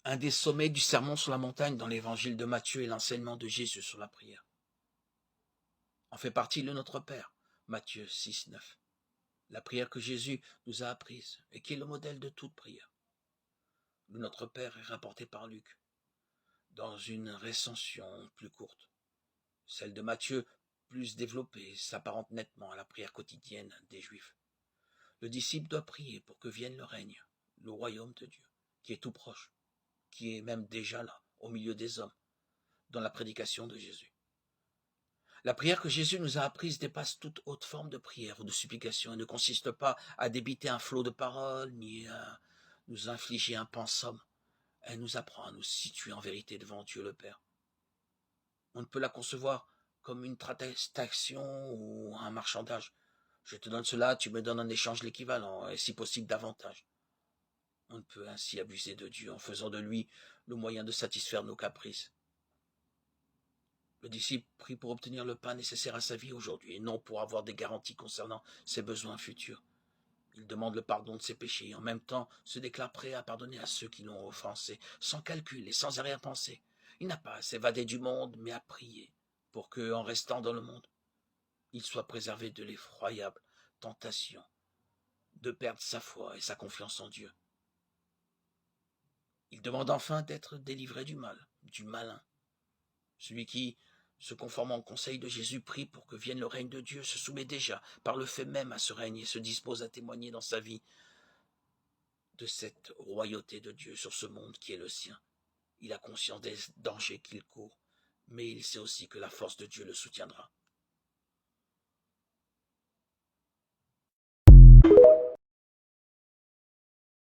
Un des sommets du sermon sur la montagne dans l'évangile de Matthieu est l'enseignement de Jésus sur la prière. En fait partie le Notre Père, Matthieu 6, 9. La prière que Jésus nous a apprise et qui est le modèle de toute prière. Le Notre Père est rapporté par Luc dans une recension plus courte. Celle de Matthieu, plus développée, s'apparente nettement à la prière quotidienne des Juifs. Le disciple doit prier pour que vienne le règne, le royaume de Dieu, qui est tout proche, qui est même déjà là, au milieu des hommes, dans la prédication de Jésus. La prière que Jésus nous a apprise dépasse toute autre forme de prière ou de supplication et ne consiste pas à débiter un flot de paroles, ni à nous infliger un pensum. Elle nous apprend à nous situer en vérité devant Dieu le Père. On ne peut la concevoir comme une transaction ou un marchandage. Je te donne cela, tu me donnes en échange l'équivalent, et si possible davantage. On ne peut ainsi abuser de Dieu en faisant de lui le moyen de satisfaire nos caprices. Le disciple prie pour obtenir le pain nécessaire à sa vie aujourd'hui, et non pour avoir des garanties concernant ses besoins futurs. Il demande le pardon de ses péchés et en même temps se déclare prêt à pardonner à ceux qui l'ont offensé, sans calcul et sans arrière-pensée. Il n'a pas à s'évader du monde, mais à prier pour que, en restant dans le monde, il soit préservé de l'effroyable tentation de perdre sa foi et sa confiance en Dieu. Il demande enfin d'être délivré du mal, du malin. Celui qui, se conformant au conseil de Jésus, prie pour que vienne le règne de Dieu, se soumet déjà, par le fait même, à ce règne et se dispose à témoigner dans sa vie de cette royauté de Dieu sur ce monde qui est le sien. Il a conscience des dangers qu'il court, mais il sait aussi que la force de Dieu le soutiendra.